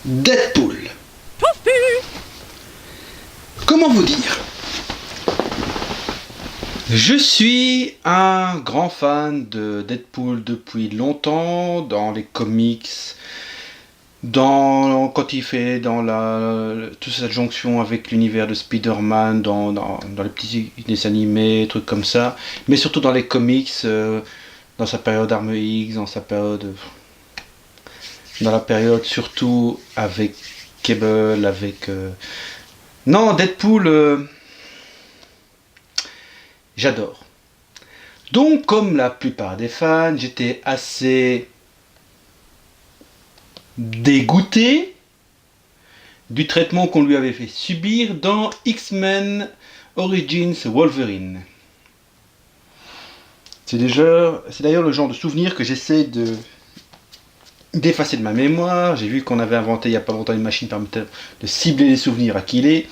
Deadpool. Comment vous dire? Je suis un grand fan de Deadpool depuis longtemps, dans les comics, quand il fait toute cette jonction avec l'univers de Spider-Man, dans les petits dessins animés, trucs comme ça, mais surtout dans les comics, dans sa période Arme X, dans la période surtout avec Cable, Non, Deadpool, j'adore. Donc, comme la plupart des fans, j'étais assez dégoûté du traitement qu'on lui avait fait subir dans X-Men Origins Wolverine. C'est d'ailleurs le genre de souvenir que j'essaie d'effacer de ma mémoire. J'ai vu qu'on avait inventé il n'y a pas longtemps une machine permettant de cibler les souvenirs à qui il est.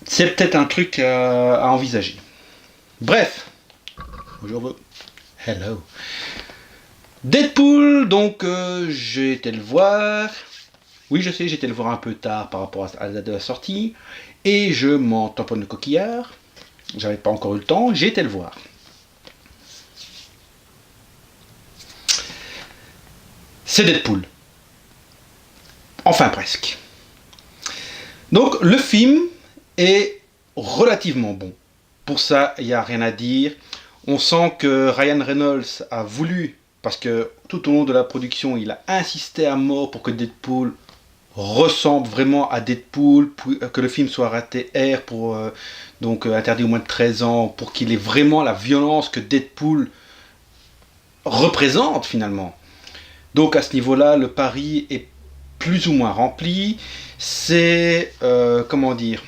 C'est peut-être un truc à envisager. Bref, bonjour, hello. Deadpool, donc j'ai été le voir. Oui, je sais, j'ai été le voir un peu tard par rapport à la date de la sortie. Et je m'en tamponne le coquillard. J'avais pas encore eu le temps, j'ai été le voir. C'est Deadpool. Enfin presque. Donc le film est relativement bon. Pour ça, il n'y a rien à dire. On sent que Ryan Reynolds a voulu, parce que tout au long de la production, il a insisté à mort pour que Deadpool ressemble vraiment à Deadpool, que le film soit raté R, donc interdit au moins de 13 ans, pour qu'il ait vraiment la violence que Deadpool représente finalement. Donc à ce niveau-là, le pari est plus ou moins rempli. C'est, comment dire,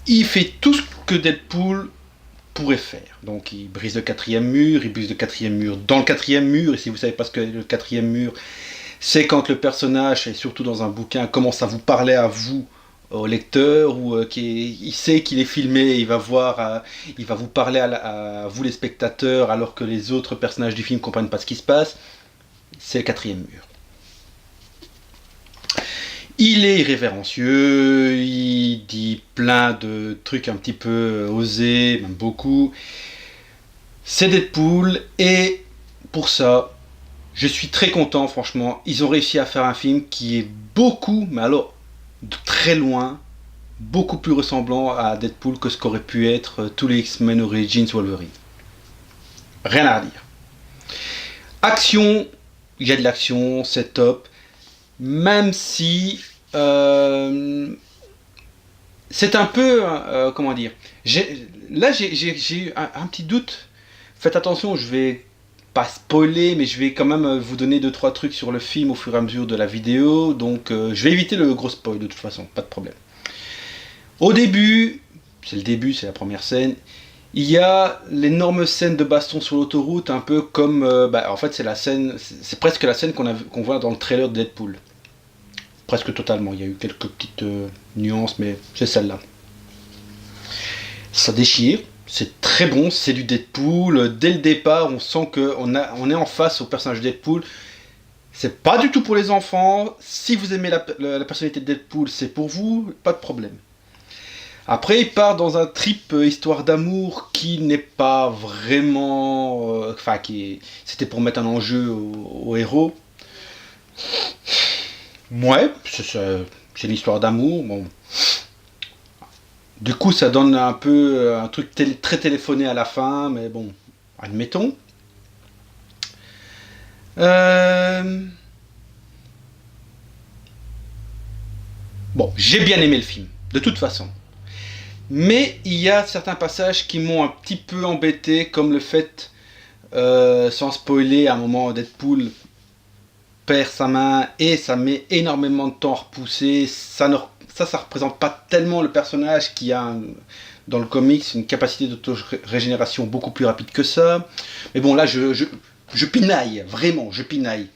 il fait tout ce que Deadpool pourrait faire. Donc il brise le quatrième mur, il brise le quatrième mur dans le quatrième mur, et si vous ne savez pas ce que le quatrième mur, c'est quand le personnage, et surtout dans un bouquin, commence à vous parler à vous, au lecteur, ou il sait qu'il est filmé, il va vous parler à vous les spectateurs, alors que les autres personnages du film ne comprennent pas ce qui se passe. C'est le quatrième mur. Il est irrévérencieux, il dit plein de trucs un petit peu osés, même beaucoup. C'est Deadpool, et pour ça, je suis très content, franchement. Ils ont réussi à faire un film qui est beaucoup, mais alors de très loin, beaucoup plus ressemblant à Deadpool que ce qu'aurait pu être tous les X-Men Origins Wolverine. Rien à dire. Action, il y a de l'action, c'est top. Même si c'est un peu, comment dire, j'ai eu un petit doute. Faites attention, je vais pas spoiler, mais je vais quand même vous donner 2-3 trucs sur le film au fur et à mesure de la vidéo. Donc je vais éviter le gros spoil de toute façon, pas de problème. Au début, c'est le début, c'est la première scène. Il y a l'énorme scène de baston sur l'autoroute, un peu comme, en fait c'est presque la scène qu'on voit dans le trailer de Deadpool. Presque totalement, il y a eu quelques petites nuances, mais c'est celle-là. Ça déchire, c'est très bon, c'est du Deadpool. Dès le départ, on sent qu'on est en face au personnage de Deadpool. C'est pas du tout pour les enfants. Si vous aimez la personnalité de Deadpool, c'est pour vous, pas de problème. Après, il part dans un trip histoire d'amour qui n'est pas vraiment... c'était pour mettre un enjeu au héros. Ouais, c'est l'histoire d'amour. Bon. Du coup, ça donne un peu un truc très téléphoné à la fin, mais bon, admettons. Bon, j'ai bien aimé le film, de toute façon. Mais il y a certains passages qui m'ont un petit peu embêté, comme le fait, sans spoiler, à un moment Deadpool perd sa main et ça met énormément de temps à repousser. Ça représente pas tellement le personnage qui a dans le comics une capacité d'auto-régénération beaucoup plus rapide que ça. Mais bon, là je pinaille, vraiment, je pinaille.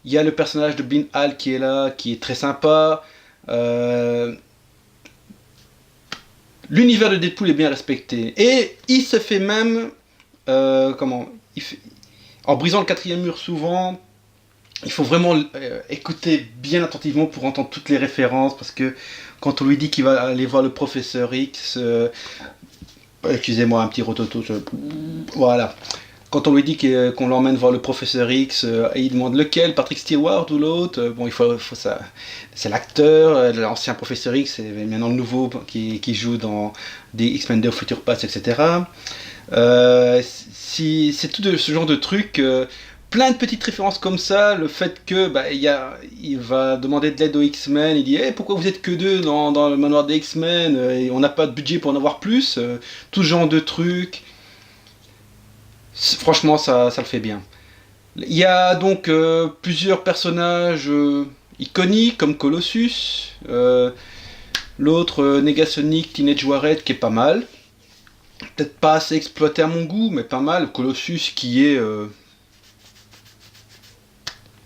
Il y a le personnage de Bin Hall qui est là, qui est très sympa. Euh, L'univers de Deadpool est bien respecté. Et il se fait même... comment il fait, en brisant le quatrième mur souvent, il faut vraiment écouter bien attentivement pour entendre toutes les références, parce que quand on lui dit qu'il va aller voir le professeur X, excusez-moi, un petit rototo, voilà. Quand on lui dit qu'on l'emmène voir le professeur X, et il demande lequel, Patrick Stewart ou l'autre, bon, il faut ça. C'est l'acteur, l'ancien professeur X, et maintenant le nouveau qui joue dans des X-Men de Future Past, etc. C'est tout ce genre de trucs. Plein de petites références comme ça, le fait que il va demander de l'aide aux X-Men, il dit hey, pourquoi vous êtes que deux dans le manoir des X-Men et on n'a pas de budget pour en avoir plus, tout ce genre de trucs. Franchement, ça le fait bien. Il y a donc plusieurs personnages iconiques comme Colossus, l'autre Negasonic Teenage Warhead qui est pas mal. Peut-être pas assez exploité à mon goût, mais pas mal. Colossus qui est...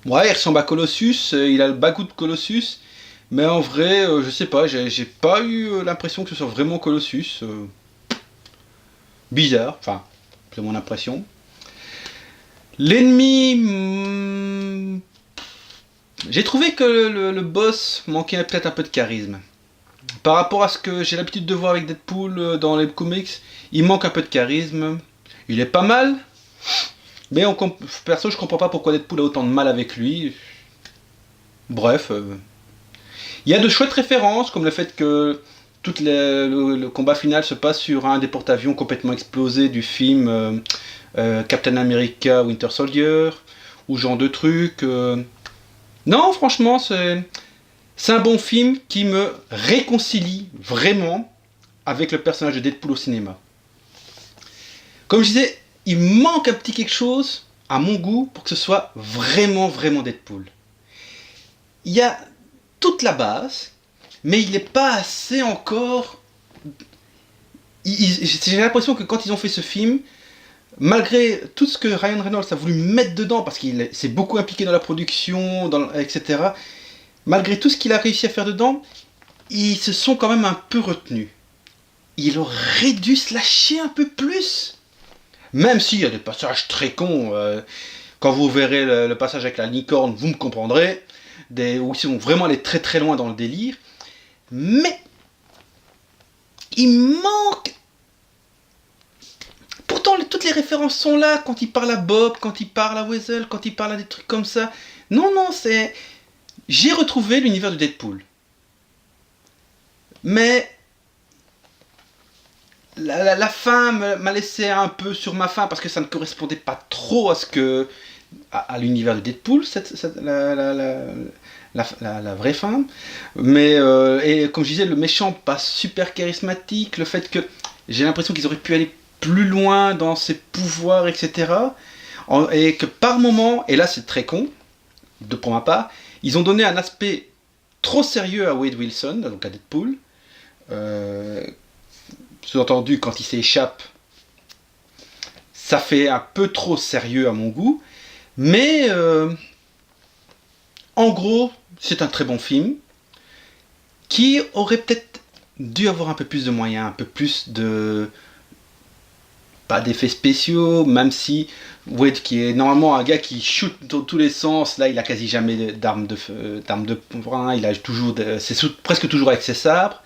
Ouais, il ressemble à Colossus, il a le bagou de Colossus, mais en vrai, je sais pas, j'ai pas eu l'impression que ce soit vraiment Colossus. Bizarre, enfin, c'est mon impression. L'ennemi... j'ai trouvé que le boss manquait peut-être un peu de charisme. Par rapport à ce que j'ai l'habitude de voir avec Deadpool dans les comics, il manque un peu de charisme. Il est pas mal, mais perso, je comprends pas pourquoi Deadpool a autant de mal avec lui. Bref, il y a de chouettes références, comme le fait que le combat final se passe sur un des porte-avions complètement explosé du film Captain America Winter Soldier, ou ce genre de trucs. Non, franchement, c'est un bon film qui me réconcilie vraiment avec le personnage de Deadpool au cinéma. Comme je disais, il manque un petit quelque chose, à mon goût, pour que ce soit vraiment, vraiment Deadpool. Il y a toute la base, mais il n'est pas assez encore... J'ai l'impression que quand ils ont fait ce film, malgré tout ce que Ryan Reynolds a voulu mettre dedans, parce qu'il s'est beaucoup impliqué dans la production, etc., malgré tout ce qu'il a réussi à faire dedans, ils se sont quand même un peu retenus. Il aurait dû se lâcher un peu plus. Même s'il y a des passages très cons, quand vous verrez le passage avec la licorne, vous me comprendrez, où ils sont vraiment allés très très loin dans le délire. Mais il manque... Pourtant, toutes les références sont là, quand il parle à Bob, quand il parle à Weasel, quand il parle à des trucs comme ça. Non, c'est... J'ai retrouvé l'univers de Deadpool. Mais la fin m'a laissé un peu sur ma faim parce que ça ne correspondait pas trop à l'univers de Deadpool, la vraie fin. Mais et comme je disais, le méchant pas super charismatique, le fait que j'ai l'impression qu'ils auraient pu aller plus loin dans ses pouvoirs, etc. Et que par moment, et là c'est très con, pour ma part, ils ont donné un aspect trop sérieux à Wade Wilson, donc à Deadpool. Sous-entendu, quand il s'échappe, ça fait un peu trop sérieux à mon goût. Mais en gros, c'est un très bon film qui aurait peut-être dû avoir un peu plus de moyens, un peu plus de... pas d'effets spéciaux, même si Wade, qui est normalement un gars qui shoot dans tous les sens, là il a quasi jamais d'armes de poing, il a toujours c'est presque toujours avec ses sabres.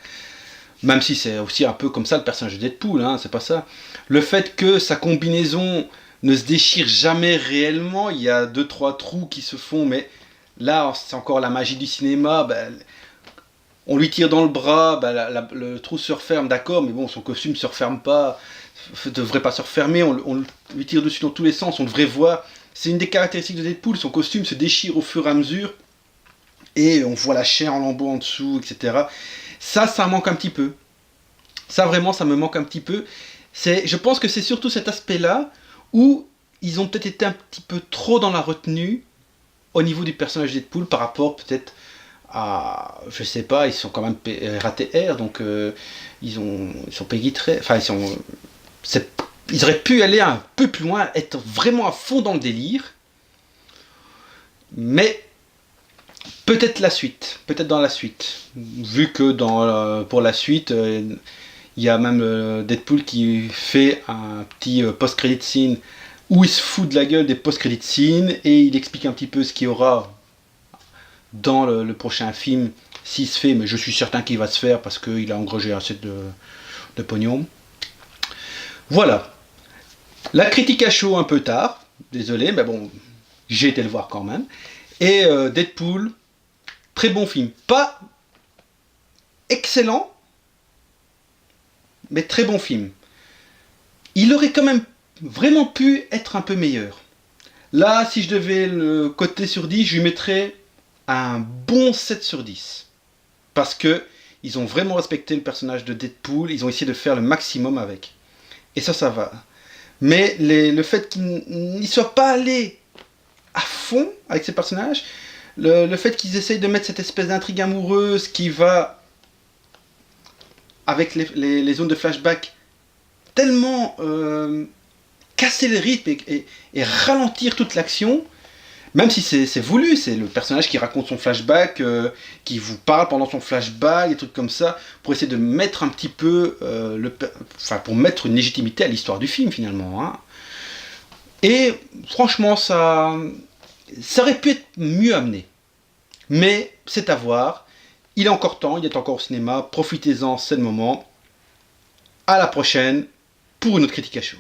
Même si c'est aussi un peu comme ça le personnage de Deadpool, hein, c'est pas ça. Le fait que sa combinaison ne se déchire jamais réellement, il y a 2-3 trous qui se font, mais là c'est encore la magie du cinéma. On lui tire dans le bras, le trou se referme, d'accord, mais bon, son costume se referme pas, ne devrait pas se refermer, on lui tire dessus dans tous les sens, on devrait voir. C'est une des caractéristiques de Deadpool, son costume se déchire au fur et à mesure, et on voit la chair en lambeaux en dessous, etc. Ça manque un petit peu. Ça vraiment, ça me manque un petit peu. Je pense que c'est surtout cet aspect-là où ils ont peut-être été un petit peu trop dans la retenue au niveau du personnage Deadpool par rapport peut-être à... Je sais pas, ils sont quand même RATR, donc ils sont Peggy 13... Enfin, ils auraient pu aller un peu plus loin, être vraiment à fond dans le délire. Mais Peut-être la suite, peut-être dans la suite. Vu que pour la suite, il y a même Deadpool qui fait un petit post-credit scene où il se fout de la gueule des post-credit scenes et il explique un petit peu ce qu'il y aura dans le prochain film, s'il se fait, mais je suis certain qu'il va se faire parce qu'il a engrangé assez de pognon. Voilà. La critique à chaud un peu tard, désolé, mais bon, j'ai été le voir quand même. Et Deadpool, très bon film. Pas excellent, mais très bon film. Il aurait quand même vraiment pu être un peu meilleur. Là, si je devais le coter sur 10, je lui mettrais un bon 7 sur 10. Parce que ils ont vraiment respecté le personnage de Deadpool, ils ont essayé de faire le maximum avec. Et ça va. Mais le fait qu'ils n'y soient pas allés à fond avec ces personnages, le fait qu'ils essayent de mettre cette espèce d'intrigue amoureuse qui va avec les zones de flashback tellement casser le rythme et ralentir toute l'action, même si c'est voulu, c'est le personnage qui raconte son flashback, qui vous parle pendant son flashback, des trucs comme ça, pour essayer de mettre un petit peu, pour mettre une légitimité à l'histoire du film finalement. Hein. Et franchement, ça aurait pu être mieux amené. Mais c'est à voir. Il est encore temps, il est encore au cinéma. Profitez-en, c'est le moment. À la prochaine pour une autre critique à chaud.